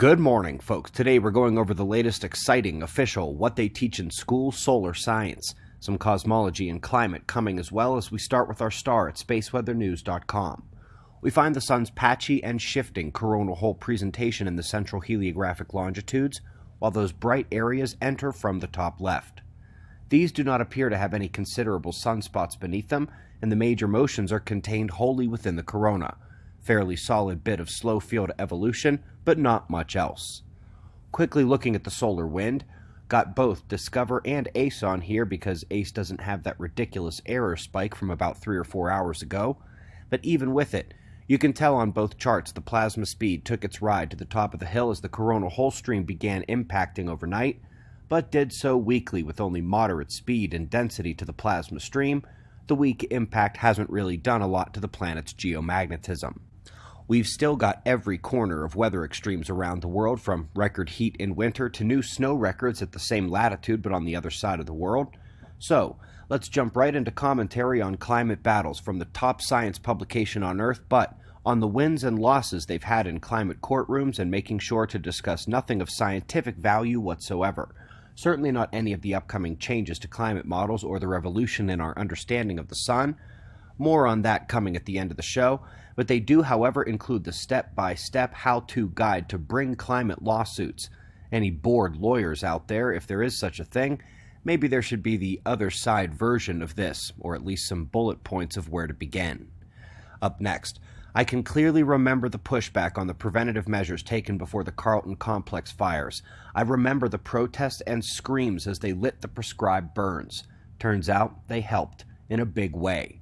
Good morning, folks. Today we're going over the latest exciting, official, what they teach in school solar science, some cosmology and climate coming as well as we start with our star at spaceweathernews.com. We find the sun's patchy and shifting coronal hole presentation in the central heliographic longitudes, while those bright areas enter from the top left. These do not appear to have any considerable sunspots beneath them, and the major motions are contained wholly within the corona. Fairly solid bit of slow field evolution, but not much else. Quickly looking at the solar wind, got both Discover and ACE on here because ACE doesn't have that ridiculous error spike from about 3 or 4 hours ago, but even with it, you can tell on both charts the plasma speed took its ride to the top of the hill as the coronal hole stream began impacting overnight, but did so weakly with only moderate speed and density to the plasma stream. The weak impact hasn't really done a lot to the planet's geomagnetism. We've still got every corner of weather extremes around the world, from record heat in winter to new snow records at the same latitude but on the other side of the world. So, let's jump right into commentary on climate battles from the top science publication on Earth, but on the wins and losses they've had in climate courtrooms, and making sure to discuss nothing of scientific value whatsoever. Certainly not any of the upcoming changes to climate models or the revolution in our understanding of the sun. More on that coming at the end of the show, but they do, however, include the step-by-step how-to guide to bring climate lawsuits. Any bored lawyers out there, if there is such a thing, maybe there should be the other side version of this, or at least some bullet points of where to begin. Up next, I can clearly remember the pushback on the preventative measures taken before the Carlton Complex fires. I remember the protests and screams as they lit the prescribed burns. Turns out they helped, in a big way.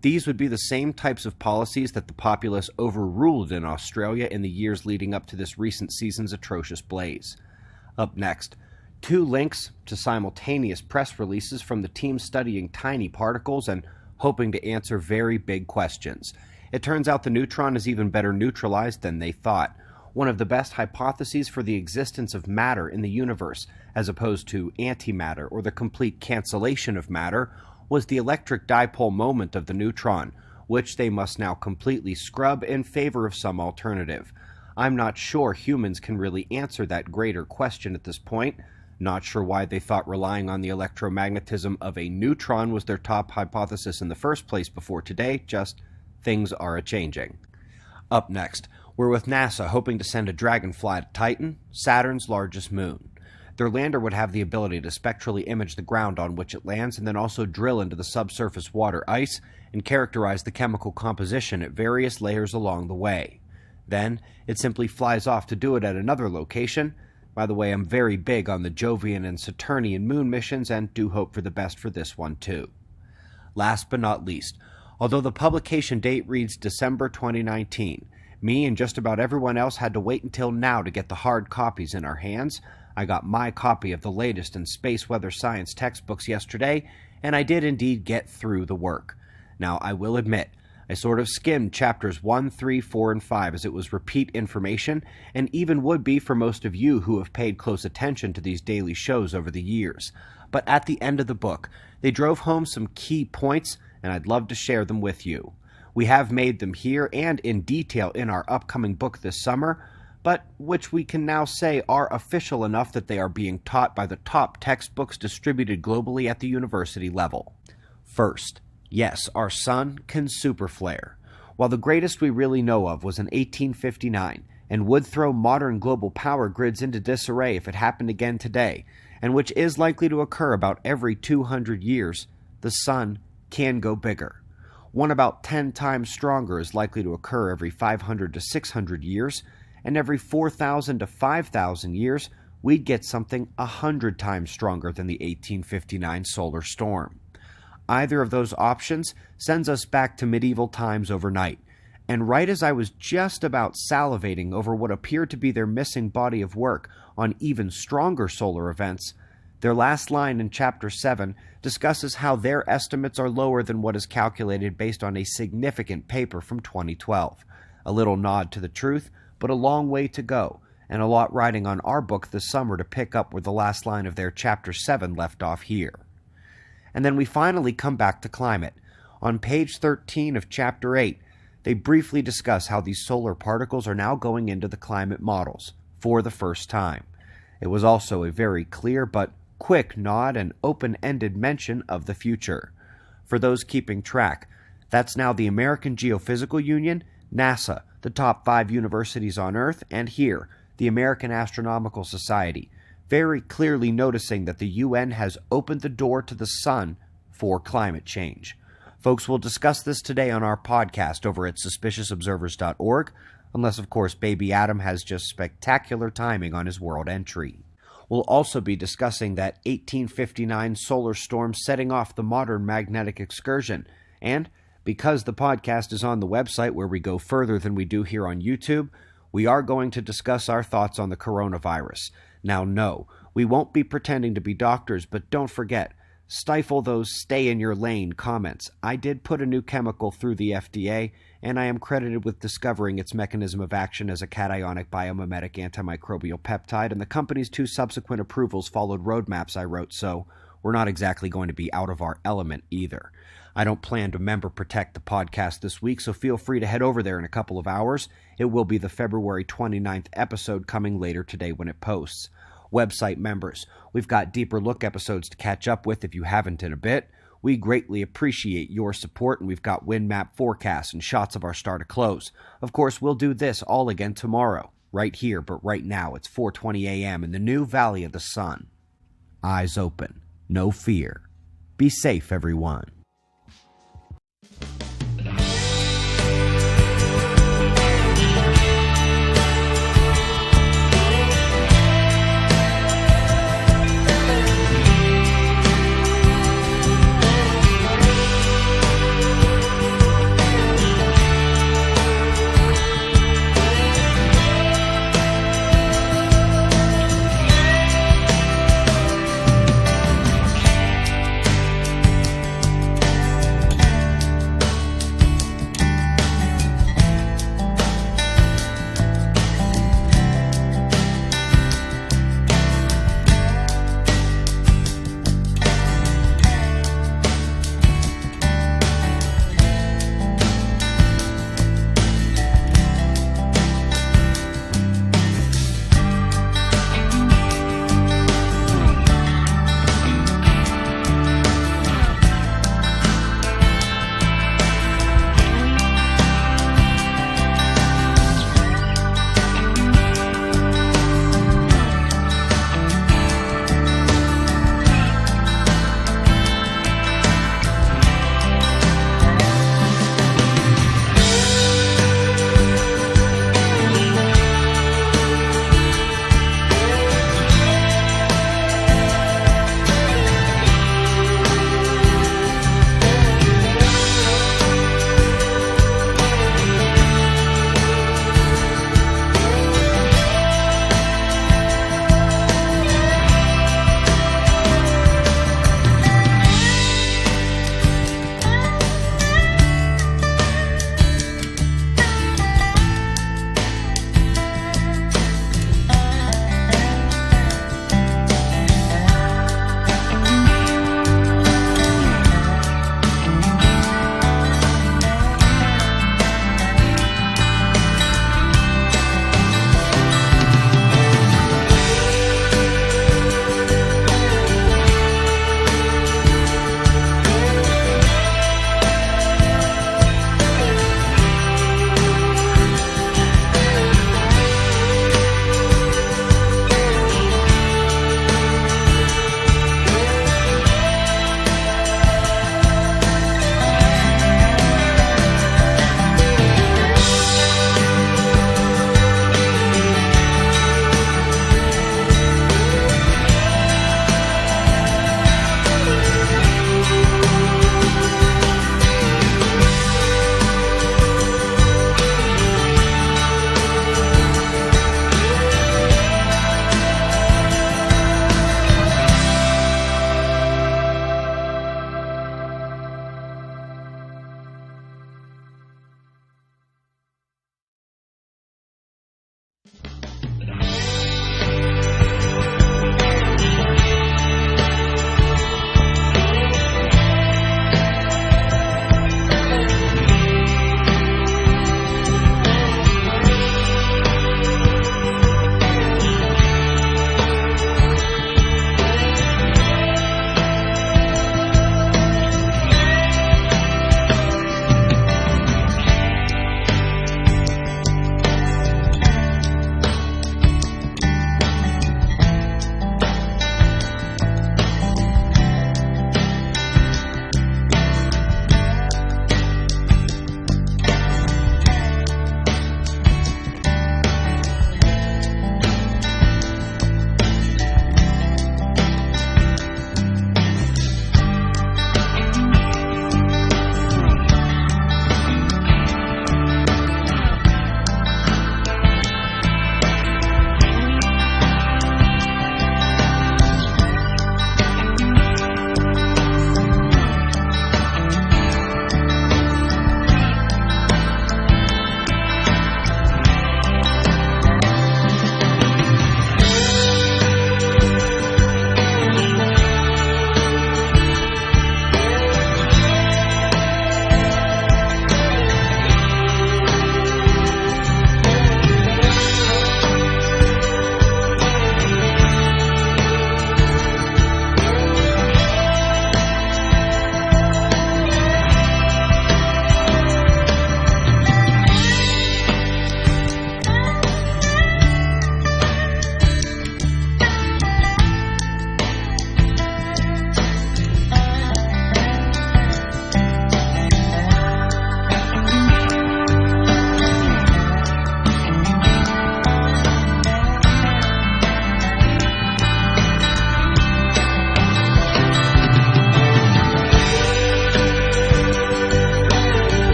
These would be the same types of policies that the populace overruled in Australia in the years leading up to this recent season's atrocious blaze. Up next, 2 links to simultaneous press releases from the team studying tiny particles and hoping to answer very big questions. It turns out the neutron is even better neutralized than they thought. One of the best hypotheses for the existence of matter in the universe, as opposed to antimatter or the complete cancellation of matter, was the electric dipole moment of the neutron, which they must now completely scrub in favor of some alternative. I'm not sure humans can really answer that greater question at this point. Not sure why they thought relying on the electromagnetism of a neutron was their top hypothesis in the first place before today, just things are a-changing. Up next, we're with NASA hoping to send a Dragonfly to Titan, Saturn's largest moon. Their lander would have the ability to spectrally image the ground on which it lands and then also drill into the subsurface water ice and characterize the chemical composition at various layers along the way. Then, it simply flies off to do it at another location. By the way, I'm very big on the Jovian and Saturnian moon missions and do hope for the best for this one too. Last but not least, although the publication date reads December 2019, me and just about everyone else had to wait until now to get the hard copies in our hands. I got my copy of the latest in space weather science textbooks yesterday, and I did indeed get through the work. Now, I will admit, I sort of skimmed chapters 1, 3, 4, and 5 as it was repeat information, and even would be for most of you who have paid close attention to these daily shows over the years. But at the end of the book, they drove home some key points, and I'd love to share them with you. We have made them here and in detail in our upcoming book this summer, but which we can now say are official enough that they are being taught by the top textbooks distributed globally at the university level. First, yes, our sun can superflare. While the greatest we really know of was in 1859, and would throw modern global power grids into disarray if it happened again today, and which is likely to occur about every 200 years, the sun can go bigger. One about 10 times stronger is likely to occur every 500 to 600 years, and every 4,000 to 5,000 years, we'd get something 100 times stronger than the 1859 solar storm. Either of those options sends us back to medieval times overnight, and right as I was just about salivating over what appeared to be their missing body of work on even stronger solar events, their last line in Chapter 7 discusses how their estimates are lower than what is calculated based on a significant paper from 2012. A little nod to the truth, but a long way to go, and a lot riding on our book this summer to pick up where the last line of their Chapter 7 left off here. And then we finally come back to climate. On page 13 of Chapter 8, they briefly discuss how these solar particles are now going into the climate models. for the first time. It was also a very clear but quick nod and open-ended mention of the future. For those keeping track, that's now the American Geophysical Union, NASA, the top 5 universities on Earth, and here, the American Astronomical Society, very clearly noticing that the UN has opened the door to the sun for climate change. Folks, we'll discuss this today on our podcast over at suspiciousobservers.org, unless, of course, Baby Adam has just spectacular timing on his world entry. We'll also be discussing that 1859 solar storm setting off the modern magnetic excursion, and because the podcast is on the website where we go further than we do here on YouTube, we are going to discuss our thoughts on the coronavirus. Now, no, we won't be pretending to be doctors, but don't forget, stifle those stay-in-your-lane comments. I did put a new chemical through the FDA, and I am credited with discovering its mechanism of action as a cationic biomimetic antimicrobial peptide, and the company's 2 subsequent approvals followed roadmaps I wrote, so we're not exactly going to be out of our element either. I don't plan to member protect the podcast this week, so feel free to head over there in a couple of hours. It will be the February 29th episode coming later today when it posts. Website members, we've got deeper look episodes to catch up with if you haven't in a bit. We greatly appreciate your support, and we've got wind map forecasts and shots of our star to close. Of course, we'll do this all again tomorrow, right here, but right now it's 4:20 a.m. in the new Valley of the Sun. Eyes open, no fear. Be safe, everyone.